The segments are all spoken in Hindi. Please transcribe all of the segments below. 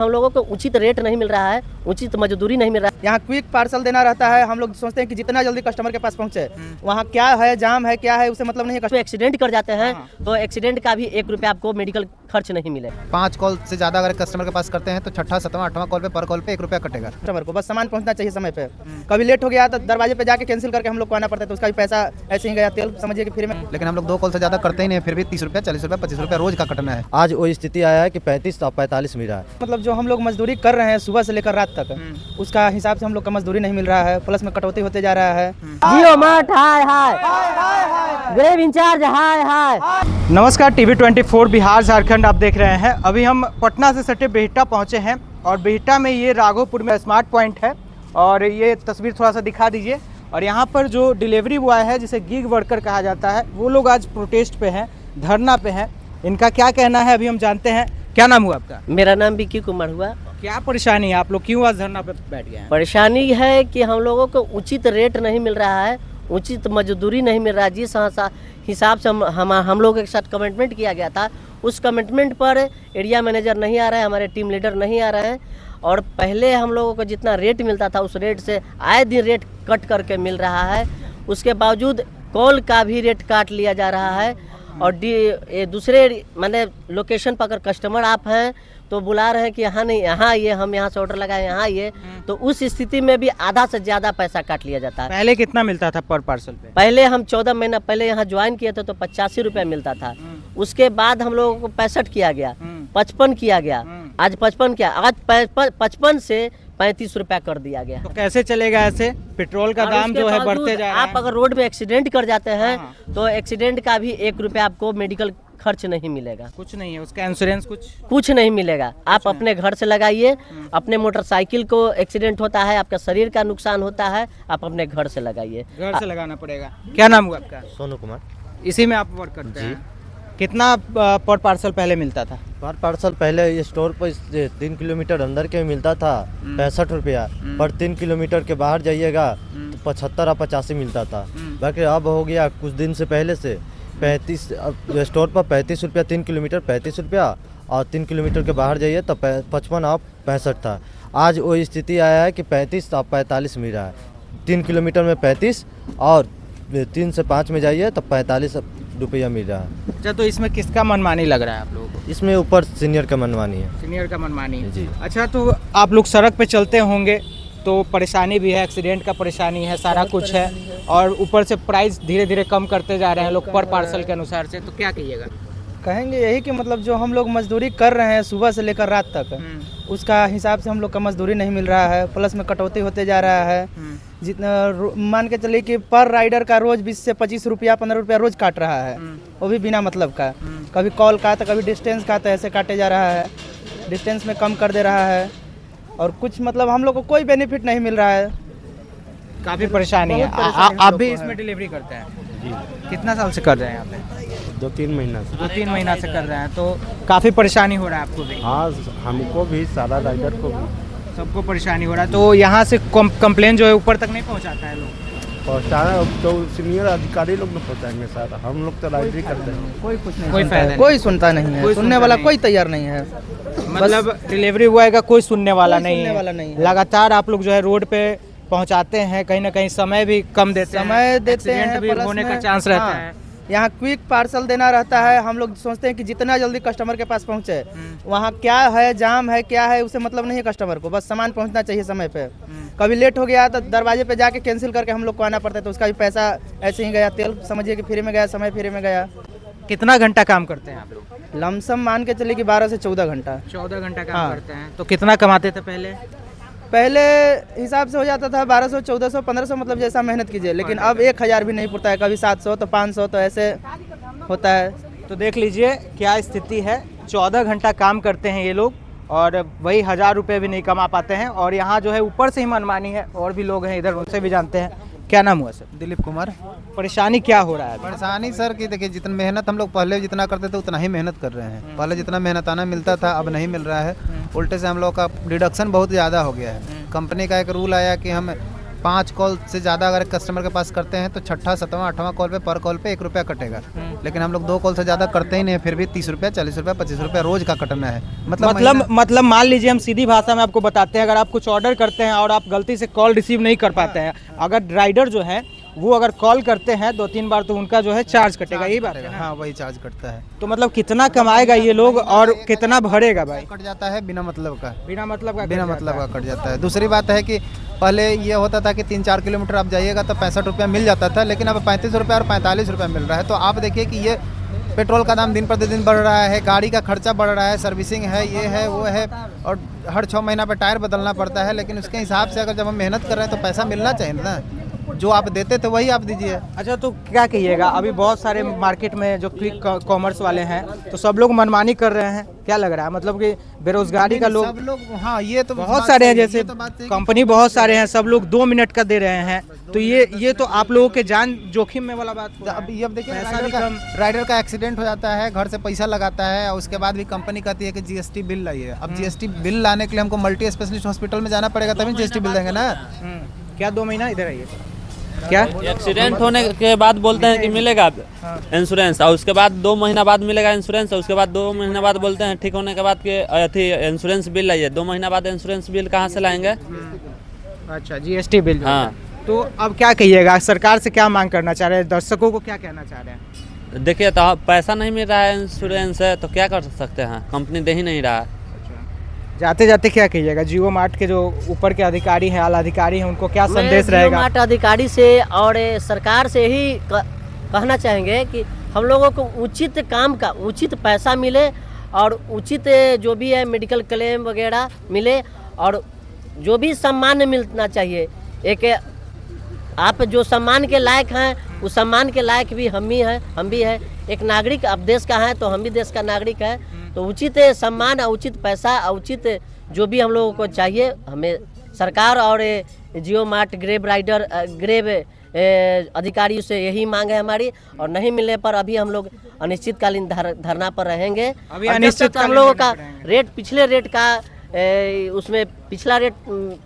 हम लोगों को उचित रेट नहीं मिल रहा है, उचित मजदूरी नहीं मिल रहा है। यहाँ क्विक पार्सल देना रहता है, हम लोग सोचते हैं कि जितना जल्दी कस्टमर के पास पहुँचे। वहाँ क्या है, जाम है, क्या है, उसे मतलब नहीं है। तो एक्सीडेंट कर जाते हैं तो एक्सीडेंट का भी 1 रुपया आपको मेडिकल खर्च नहीं मिलेगा। 5 कॉल से ज़्यादा अगर कस्टमर के पास करते हैं तो 6ठा 7वां 8वां कॉल पे पर कॉल पे 1 रुपया कटेगा। कस्टमर को बस सामान पहुँचना चाहिए समय पे। कभी लेट हो गया तो दरवाजे पे जाके कैंसिल करके हम लोग को आना पड़ता है, तो उसका भी पैसा ऐसे ही गया। तेल समझिए कि फ्री में। लेकिन हम लोग 2 कॉल से ज़्यादा करते ही नहीं, फिर भी 30 रुपया 40 रुपया 25 रुपया रोज का कटना है। आज वो स्थिति आया है कि 35 और 45 मिल रहा है। मतलब जो हम लोग मजदूरी कर रहे हैं सुबह से लेकर रात तक, उसका हिसाब से हम लोग का मजदूरी नहीं मिल रहा है, प्लस में कटौती होते जा रहा है। जियो मार्ट हाय हाय, ग्रेव इंचार्ज हाय हाय। नमस्कार, टीवी 24 बिहार झारखंड आप देख रहे हैं। अभी हम पटना से सटे बिहटा पहुंचे हैं और बिहटा में ये राघोपुर में स्मार्ट पॉइंट है और ये तस्वीर थोड़ा सा दिखा दीजिए। और यहाँ पर जो डिलीवरी बॉय है जिसे गिग वर्कर कहा जाता है, वो लोग आज प्रोटेस्ट पे हैं, धरना पे हैं। इनका क्या कहना है अभी हम जानते हैं। क्या नाम हुआ आपका? मेरा नाम विक्की कुमार हुआ। क्या परेशानी है, आप लोग क्यों आज धरना पे बैठ गए हैं? परेशानी है कि हम लोगों को उचित रेट नहीं मिल रहा है, उचित मजदूरी नहीं मिल रहा है। जिस हिसाब से हम लोगों के साथ कमिटमेंट किया गया था, उस कमिटमेंट पर एरिया मैनेजर नहीं आ रहा है, हमारे टीम लीडर नहीं आ रहे हैं। और पहले हम लोगों को जितना रेट मिलता था उस रेट से आए दिन रेट कट करके मिल रहा है। उसके बावजूद कॉल का भी रेट काट लिया जा रहा है। और ये दूसरे माने लोकेशन पर अगर कस्टमर आप हैं तो बुला रहे हैं कि यहाँ नहीं, यहाँ आइए, हम यहाँ से ऑर्डर लगाए, यहाँ आइए, तो उस स्थिति में भी आधा से ज़्यादा पैसा काट लिया जाता है। पहले कितना मिलता था पर पार्सल पे? पहले हम 14 महीना पहले यहाँ ज्वाइन किए थे तो 85 रुपये मिलता था। उसके बाद हम लोगों को 65 किया गया, 55 किया गया, आज 55 किया, आज 55 से 35 रुपया कर दिया गया। तो कैसे चलेगा ऐसे? पेट्रोल का दाम जो है बढ़ते जा रहा है। आप अगर रोड में एक्सीडेंट कर जाते हैं तो एक्सीडेंट का भी 1 रुपया आपको मेडिकल खर्च नहीं मिलेगा। कुछ नहीं है उसका इंश्योरेंस, कुछ नहीं मिलेगा। आप अपने घर से लगाइए, अपने मोटरसाइकिल को एक्सीडेंट होता है, आपका शरीर का नुकसान होता है, आप अपने घर से लगाइए। घर से लगाना पड़ेगा। क्या नाम हुआ आपका? सोनू कुमार। इसी में आप वर्क करते हैं? कितना पर पार्सल पहले मिलता था? पर पार्सल पहले ये स्टोर पर 3 किलोमीटर अंदर के मिलता था 65 रुपया, पर 3 किलोमीटर के बाहर जाइएगा तो 75 और 85 मिलता था। बाकी अब हो गया कुछ दिन से पहले से 35, स्टोर पर 35 रुपया 3 किलोमीटर 35 रुपया, और 3 किलोमीटर के बाहर जाइए तो 55 और 65 था। आज वो स्थिति आया है कि 35 और 45 मिल रहा है। 3 किलोमीटर में 35 और 3 से 5 में जाइए तो 45 रुपया मिल रहा है। अच्छा, तो इसमें किसका मनमानी लग रहा है आप लोगों को? इसमें ऊपर सीनियर का मनमानी है। सीनियर का मनमानी है जी। अच्छा, तो आप लोग सड़क पे चलते होंगे तो परेशानी भी है, एक्सीडेंट का परेशानी है, सारा कुछ है, और ऊपर से प्राइस धीरे धीरे कम करते जा रहे हैं लोग पर पार्सल के अनुसार से। तो क्या कहिएगा? कहेंगे यही कि मतलब जो हम लोग मजदूरी कर रहे हैं सुबह से लेकर रात तक, उसका हिसाब से हम लोग का मजदूरी नहीं मिल रहा है, प्लस में कटौती होते जा रहा है। जितना मान के चलिए कि पर राइडर का रोज 20 से 25 रुपया 15 रुपया रोज काट रहा है, वो भी बिना मतलब का। कभी कॉल का तो कभी डिस्टेंस का, तो ऐसे काटे जा रहा है। डिस्टेंस में कम कर दे रहा है और कुछ मतलब हम लोग को कोई बेनिफिट नहीं मिल रहा है। काफ़ी परेशानी है। आप भी इसमें डिलीवरी करते हैं? जी। कितना साल से कर रहे हैं यहाँ पे? 2-3 महीना से। 2-3 महीना से कर रहे हैं, तो काफ़ी परेशानी हो रहा है आपको भी? हाँ, हमको भी, सारा राइडर को भी, सबको परेशानी हो रहा है। तो यहाँ से कंप्लेन जो है ऊपर तक नहीं पहुँचाता है लोग? पहुँचाना तो सीनियर अधिकारी लोग ने पहुँचाएंगे सर, हम लोग तो राइडरी करते हैं। कोई कुछ नहीं, कोई फायदा नहीं, कोई सुनता नहीं है, कोई सुनने सुनता वाला नहीं। कोई तैयार नहीं है। मतलब डिलीवरी बॉय का कोई सुनने वाला कोई नहीं सुनने है। वाला नहीं है। लगातार आप लोग जो है रोड पे पहुंचाते हैं, कहीं ना कहीं समय भी कम देते हैं, समय देते एक्सीडेंट हैं, भी प्लस होने का में- चांस रहता हाँ, है। यहाँ क्विक पार्सल देना रहता है, हम लोग सोचते हैं कि जितना जल्दी कस्टमर के पास पहुँचे। वहाँ क्या है, जाम है, क्या है, उसे मतलब नहीं है कस्टमर को, बस सामान पहुँचना चाहिए समय पे। कभी लेट हो गया तो दरवाजे पे जाके कैंसिल करके हम लोग को आना पड़ता है, तो उसका भी पैसा ऐसे ही गया। तेल समझिए कि फ्री में गया, समय फ्री में गया। कितना घंटा काम करते हैं आप लोग? लमसम मान के चलिए कि 12 से 14 घंटा। 14 घंटा काम हाँ। करते हैं। तो कितना कमाते थे पहले? पहले हिसाब से हो जाता था 1200, 1400, 1500, मतलब जैसा मेहनत कीजिए। लेकिन अब 1000 भी नहीं पुरता है, कभी 700 तो 500, तो ऐसे होता है। तो देख लीजिए क्या स्थिति है। 14 घंटा काम करते हैं ये लोग और वही 1000 रुपये भी नहीं कमा पाते हैं। और यहाँ जो है ऊपर से ही मनमानी है, और भी लोग हैं इधर, उनसे भी जानते हैं। क्या नाम हुआ सर? दिलीप कुमार। परेशानी क्या हो रहा है? परेशानी सर कि देखिए, जितना मेहनत हम लोग पहले जितना करते थे उतना ही मेहनत कर रहे हैं। पहले जितना मेहनताना मिलता था अब नहीं मिल रहा है। उल्टे से हम लोग का डिडक्शन बहुत ज़्यादा हो गया है। कंपनी का एक रूल आया कि हम 5 कॉल से ज़्यादा अगर कस्टमर के पास करते हैं तो 6ठा 7वां 8वां कॉल पे पर कॉल पे 1 रुपया कटेगा। लेकिन हम लोग 2 कॉल से ज़्यादा करते ही नहीं, फिर भी 30 रुपया 40 रुपया 25 रुपया रोज़ का कटना है। मतलब मान लीजिए हम सीधी भाषा में आपको बताते हैं, अगर आप कुछ ऑर्डर करते हैं और आप गलती से कॉल रिसीव नहीं कर पाते हैं, अगर राइडर जो है वो अगर कॉल करते हैं 2-3 बार तो उनका जो है चार्ज कटेगा, यही बात है? हाँ, वही चार्ज कटता है। तो मतलब कितना कमाएगा ये लोग और कितना भरेगा भाई? कट जाता है बिना मतलब का कट जाता है। दूसरी बात है कि पहले ये होता था कि 3-4 किलोमीटर आप जाइएगा तो 65 रुपया मिल जाता था, लेकिन अब 35 रुपया और 45 रुपया मिल रहा है। तो आप देखिए कि ये पेट्रोल का दाम दिन प्रतिदिन बढ़ रहा है, गाड़ी का खर्चा बढ़ रहा है, सर्विसिंग है, ये है वो है, और हर 6 महीना पे टायर बदलना पड़ता है। लेकिन उसके हिसाब से अगर जब हम मेहनत कर रहे हैं तो पैसा मिलना चाहिए ना, जो आप देते थे वही आप दीजिए। अच्छा, तो क्या कहिएगा, अभी बहुत सारे मार्केट में जो क्विक कॉमर्स वाले हैं तो सब लोग मनमानी कर रहे हैं, क्या लग रहा है? मतलब कि बेरोजगारी का लोग, सब लोग, हाँ ये तो बहुत सारे हैं, जैसे कंपनी बहुत सारे हैं, सब लोग 2 मिनट का दे रहे हैं, तो ये तो आप लोगों के जान जोखिम में वाला बात। अब देखिए राइडर का एक्सीडेंट हो जाता है, घर से पैसा लगाता है, और उसके बाद भी कंपनी कहती है कि जीएसटी बिल लाइए। अब जीएसटी बिल लाने के लिए हमको मल्टी स्पेशलिस्ट हॉस्पिटल में जाना पड़ेगा, तभी जीएसटी बिल देंगे ना। क्या 2 महीना इधर आइए, क्या एक्सीडेंट होने के बाद बोलते हैं कि मिलेगा इंश्योरेंस, और उसके बाद 2 महीना बाद मिलेगा इंश्योरेंस, और उसके बाद 2 महीना बाद बोलते हैं ठीक होने के बाद कि अथी इंश्योरेंस बिल लाइए। 2 महीना बाद इंश्योरेंस बिल कहाँ से लाएंगे? अच्छा, जीएसटी बिल। हाँ, तो अब क्या कहिएगा, सरकार से क्या मांग करना चाह रहे हैं, दर्शकों को क्या कहना चाह रहे हैं? देखिए तो पैसा नहीं मिल रहा है इंश्योरेंस है तो क्या कर सकते हैं, कंपनी दे ही नहीं रहा है। जाते जाते क्या कहिएगा, जियो मार्ट के जो ऊपर के अधिकारी हैं, आला अधिकारी हैं, उनको क्या संदेश जियो रहेगा? मार्ट अधिकारी से और सरकार से ही कहना चाहेंगे कि हम लोगों को उचित काम का उचित पैसा मिले, और उचित जो भी है मेडिकल क्लेम वगैरह मिले, और जो भी सम्मान मिलना चाहिए। एक आप जो सम्मान के लायक हैं उस सम्मान के लायक भी हम भी हैं। एक नागरिक अब देश का है तो हम भी देश का नागरिक है, तो उचित सम्मान, उचित पैसा, उचित जो भी हम लोगों को चाहिए, हमें सरकार और जियो मार्ट ग्रेब राइडर ग्रेब अधिकारियों से यही मांग है हमारी। और नहीं मिलने पर अभी हम लोग अनिश्चितकालीन धरना पर रहेंगे। अभी और जब तक हम लोगों का रेट पिछले रेट का उसमें पिछला रेट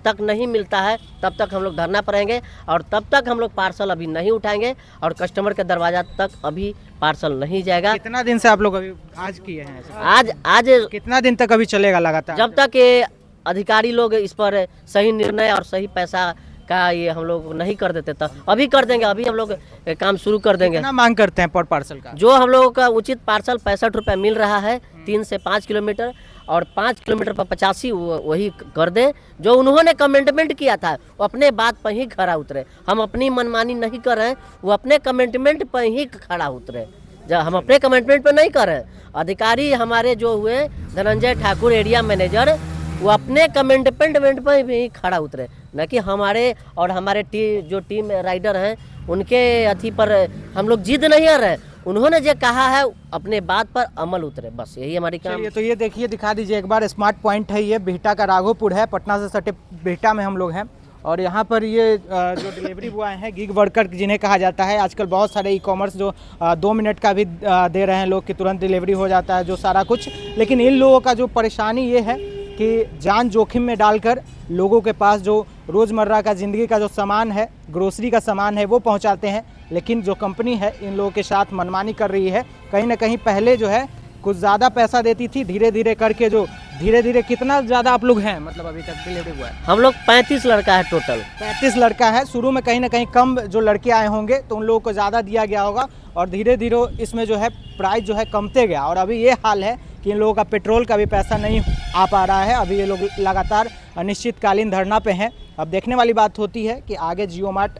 तक नहीं मिलता है तब तक हम लोग धरना पर रहेंगे, और तब तक हम लोग पार्सल अभी नहीं उठाएंगे, और कस्टमर के दरवाजा तक अभी पार्सल नहीं जाएगा। कितना दिन से आप लोग अभी आज किए हैं ऐसा? आज कितना दिन तक अभी चलेगा लगातार? जब तक ये अधिकारी लोग इस पर सही निर्णय और सही पैसा का ये हम लोग नहीं कर देते तब अभी कर देंगे। अभी हम लोग काम शुरू कर देंगे। कितना मांग करते हैं पर पार्सल का? जो हम लोगों का उचित पार्सल 65 रुपये मिल रहा है 3 से 5 किलोमीटर, और 5 किलोमीटर पर 85 वही कर दें। जो उन्होंने कमिटमेंट किया था वो अपने बात पर ही खड़ा उतरे। हम अपनी मनमानी नहीं कर रहे हैं, वो अपने कमिटमेंट पर ही खड़ा उतरे। जब हम अपने कमिटमेंट पर नहीं कर रहे हैं, अधिकारी हमारे जो हुए धनंजय ठाकुर एरिया मैनेजर, वो अपने कमिटमेंट पर भी खड़ा उतरे, न कि हमारे और हमारे जो टीम राइडर हैं उनके अथी पर हम लोग जिद नहीं कर रहे। उन्होंने जो कहा है अपने बात पर अमल उतरे, बस यही हमारी काम। चलिए, तो ये देखिए, दिखा दीजिए एक बार। स्मार्ट पॉइंट है ये, बिहटा का राघोपुर है, पटना से सटे बिहटा में हम लोग हैं। और यहाँ पर ये जो डिलीवरी बॉय हैं, गिग वर्कर जिन्हें कहा जाता है, आजकल बहुत सारे ई कॉमर्स जो 2 मिनट का भी दे रहे हैं लोग कि तुरंत डिलीवरी हो जाता है जो सारा कुछ। लेकिन इन लोगों का जो परेशानी ये है कि जान जोखिम में डालकर लोगों के पास जो रोज़मर्रा का ज़िंदगी का जो सामान है, ग्रोसरी का सामान है, वो पहुंचाते हैं। लेकिन जो कंपनी है इन लोगों के साथ मनमानी कर रही है। कहीं ना कहीं पहले जो है कुछ ज़्यादा पैसा देती थी, धीरे धीरे करके जो धीरे कितना ज़्यादा आप लोग हैं, मतलब अभी तक डिलीवरी बॉय? हम लोग 35 लड़का है टोटल। 35 लड़का है। शुरू में कहीं ना कहीं कम जो लड़के आए होंगे तो उन लोगों को ज़्यादा दिया गया होगा, और धीरे धीरे इसमें जो है प्राइस जो है कमते गया। और अभी ये हाल है कि इन लोगों का पेट्रोल का भी पैसा नहीं आ पा रहा है। अभी ये लोग लगातार अनिश्चितकालीन धरना पे हैं। अब देखने वाली बात होती है कि आगे जियो मार्ट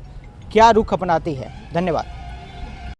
क्या रुख अपनाती है। धन्यवाद।